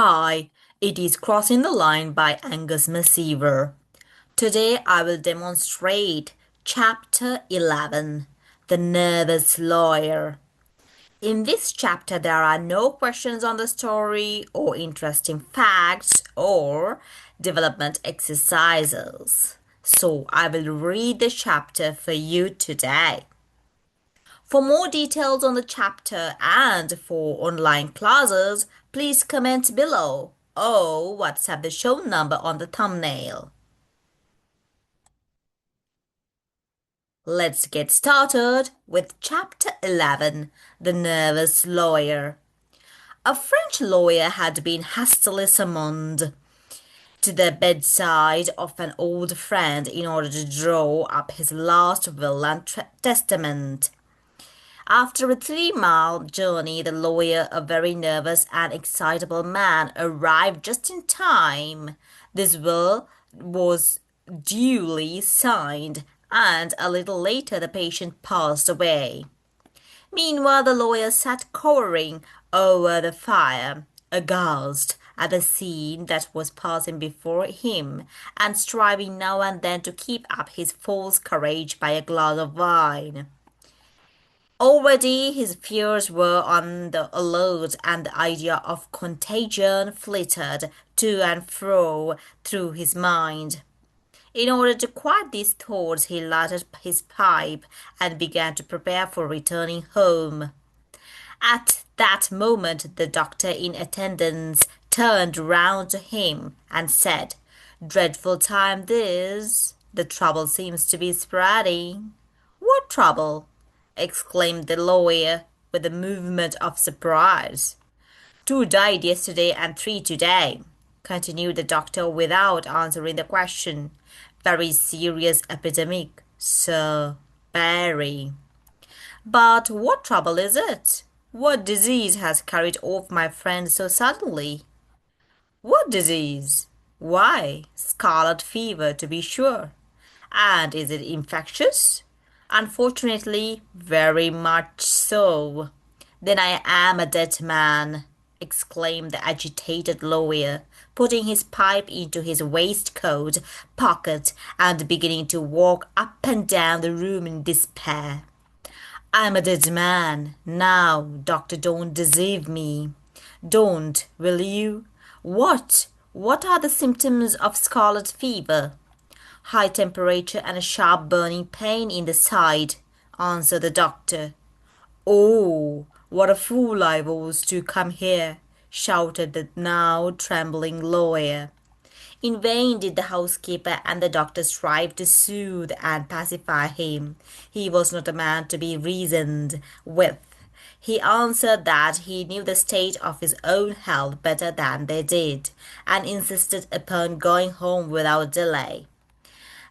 Hi, it is Crossing the Line by Angus Maciver. Today I will demonstrate Chapter 11, The Nervous Lawyer. In this chapter, there are no questions on the story or interesting facts or development exercises. So I will read the chapter for you today. For more details on the chapter and for online classes, please comment below or WhatsApp the show number on the thumbnail. Let's get started with Chapter 11, The Nervous Lawyer. A French lawyer had been hastily summoned to the bedside of an old friend in order to draw up his last will and testament. After a 3-mile journey, the lawyer, a very nervous and excitable man, arrived just in time. This will was duly signed, and a little later the patient passed away. Meanwhile, the lawyer sat cowering over the fire, aghast at the scene that was passing before him, and striving now and then to keep up his false courage by a glass of wine. Already his fears were on the alert, and the idea of contagion flitted to and fro through his mind. In order to quiet these thoughts, he lighted his pipe and began to prepare for returning home. At that moment, the doctor in attendance turned round to him and said, "Dreadful time this. The trouble seems to be spreading." "What trouble?" exclaimed the lawyer with a movement of surprise. "Two died yesterday and three today," continued the doctor without answering the question. "Very serious epidemic, sir. Very." "But what trouble is it? What disease has carried off my friend so suddenly?" "What disease?" "Why, scarlet fever, to be sure." "And is it infectious?" "Unfortunately, very much so." "Then I am a dead man," exclaimed the agitated lawyer, putting his pipe into his waistcoat pocket and beginning to walk up and down the room in despair. "I'm a dead man. Now, doctor, don't deceive me. Don't, will you? What are the symptoms of scarlet fever?" "High temperature and a sharp burning pain in the side," answered the doctor. "Oh, what a fool I was to come here!" shouted the now trembling lawyer. In vain did the housekeeper and the doctor strive to soothe and pacify him. He was not a man to be reasoned with. He answered that he knew the state of his own health better than they did, and insisted upon going home without delay.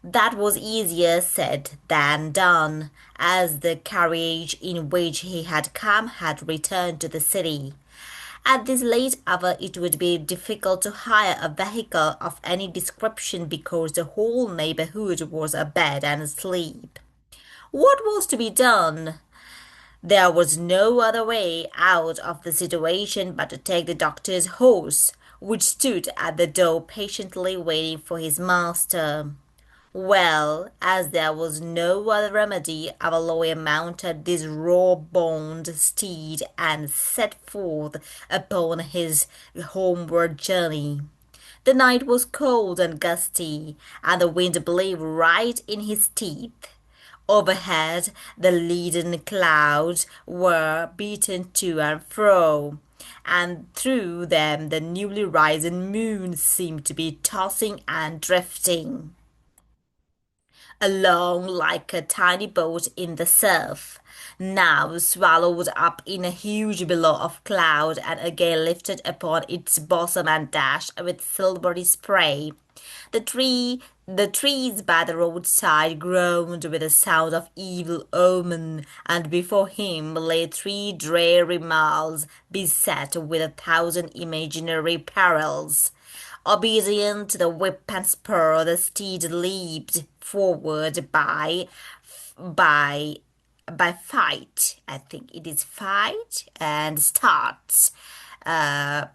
That was easier said than done, as the carriage in which he had come had returned to the city. At this late hour it would be difficult to hire a vehicle of any description because the whole neighborhood was abed and asleep. What was to be done? There was no other way out of the situation but to take the doctor's horse, which stood at the door patiently waiting for his master. Well, as there was no other remedy, our lawyer mounted this raw-boned steed and set forth upon his homeward journey. The night was cold and gusty, and the wind blew right in his teeth. Overhead, the leaden clouds were beaten to and fro, and through them the newly risen moon seemed to be tossing and drifting along like a tiny boat in the surf, now swallowed up in a huge billow of cloud and again lifted upon its bosom and dashed with silvery spray. The trees by the roadside groaned with a sound of evil omen, and before him lay 3 dreary miles beset with 1,000 imaginary perils. Obedient to the whip and spur, the steed leaped forward by fight. I think it is fight and starts. Uh,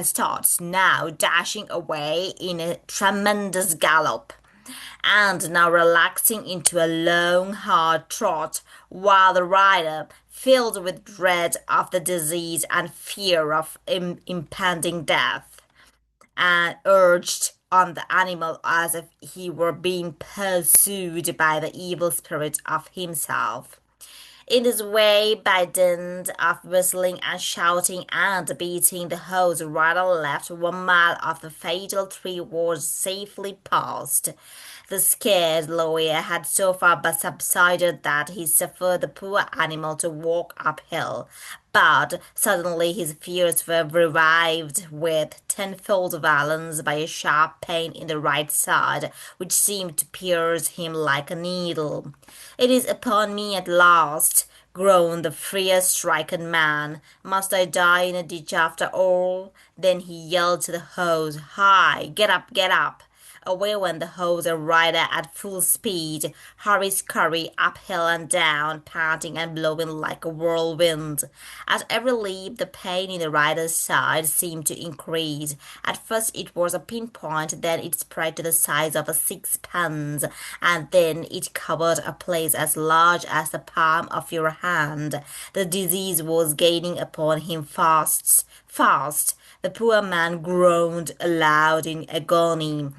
starts now dashing away in a tremendous gallop, and now relaxing into a long, hard trot, while the rider, filled with dread of the disease and fear of impending death, and urged on the animal as if he were being pursued by the evil spirit of himself. In this way, by dint of whistling and shouting and beating the hose right and left, 1 mile of the fatal tree was safely passed. The scared lawyer had so far but subsided that he suffered the poor animal to walk uphill. But suddenly his fears were revived with tenfold violence by a sharp pain in the right side, which seemed to pierce him like a needle. "It is upon me at last," groaned the fear-stricken man. "Must I die in a ditch after all?" Then he yelled to the hose, "Hi, get up, get up!" Away went the hose and rider at full speed, hurry-scurry, uphill and down, panting and blowing like a whirlwind. At every leap, the pain in the rider's side seemed to increase. At first it was a pinpoint, then it spread to the size of a sixpence, and then it covered a place as large as the palm of your hand. The disease was gaining upon him fast, fast. The poor man groaned aloud in agony.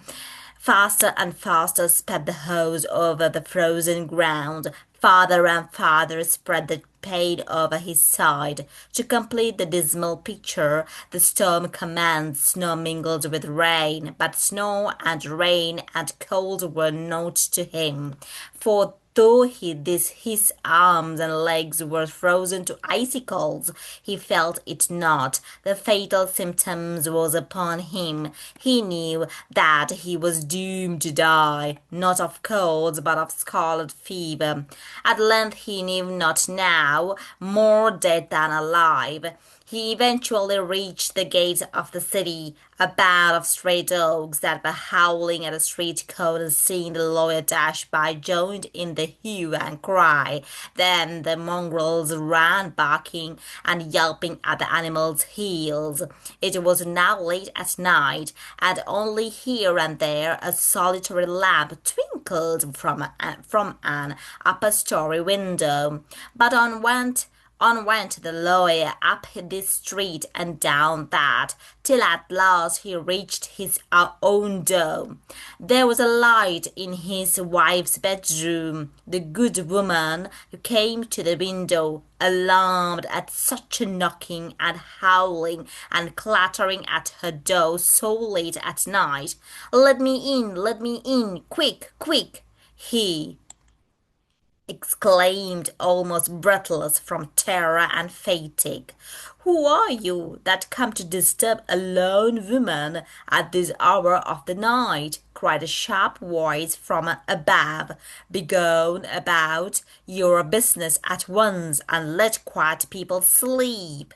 Faster and faster sped the hose over the frozen ground. Farther and farther spread the pain over his side. To complete the dismal picture, the storm commenced. Snow mingled with rain, but snow and rain and cold were naught to him, for though his arms and legs were frozen to icicles, he felt it not. The fatal symptoms was upon him. He knew that he was doomed to die, not of cold, but of scarlet fever. At length he knew not now, more dead than alive. He eventually reached the gate of the city. A band of stray dogs that were howling at a street corner, seeing the lawyer dash by, joined in the hue and cry. Then the mongrels ran barking and yelping at the animal's heels. It was now late at night, and only here and there a solitary lamp twinkled from an upper-story window. But on went the lawyer up this street and down that, till at last he reached his own door. There was a light in his wife's bedroom. The good woman came to the window, alarmed at such a knocking and howling and clattering at her door so late at night. Let me in, quick, quick!" he exclaimed, almost breathless from terror and fatigue. "Who are you that come to disturb a lone woman at this hour of the night?" cried a sharp voice from above. "Begone about your business at once, and let quiet people sleep."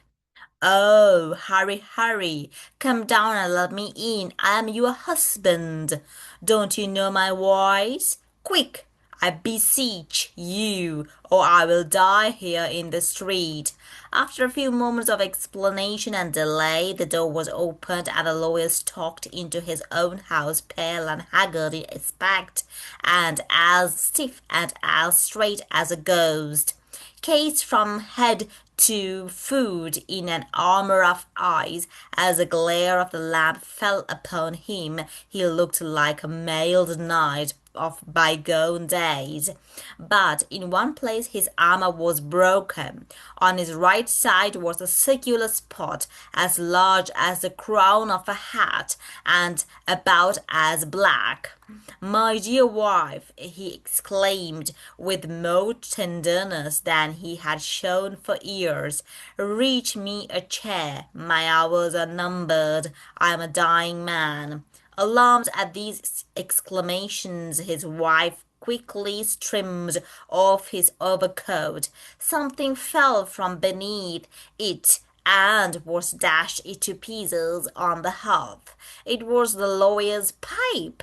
"Oh, hurry, hurry! Come down and let me in. I am your husband. Don't you know my voice? Quick, I beseech you, or I will die here in the street." After a few moments of explanation and delay, the door was opened and the lawyer stalked into his own house, pale and haggard in aspect, and as stiff and as straight as a ghost. Cased from head to foot in an armor of ice, as the glare of the lamp fell upon him, he looked like a mailed knight of bygone days. But in one place his armor was broken. On his right side was a circular spot as large as the crown of a hat and about as black. "My dear wife," he exclaimed with more tenderness than he had shown for years, "reach me a chair. My hours are numbered. I am a dying man." Alarmed at these exclamations, his wife quickly trimmed off his overcoat. Something fell from beneath it and was dashed into pieces on the hearth. It was the lawyer's pipe.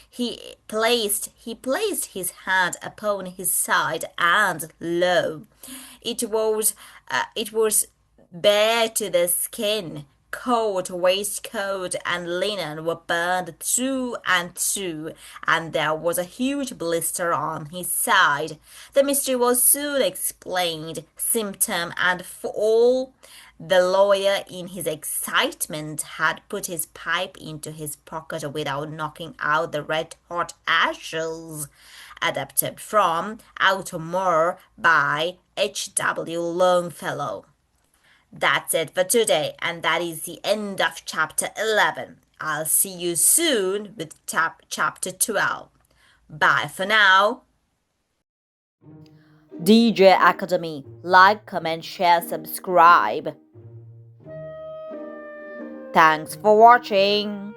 He placed his hand upon his side, and lo, it was bare to the skin. coat, waistcoat, and linen were burned through and through, and there was a huge blister on his side. The mystery was soon explained, symptom and all. The lawyer, in his excitement, had put his pipe into his pocket without knocking out the red hot ashes. Adapted from Out More by H.W. Longfellow. That's it for today, and that is the end of chapter 11. I'll see you soon with chapter 12. Bye for now. DJ Academy. Like, comment, share, subscribe. Thanks for watching.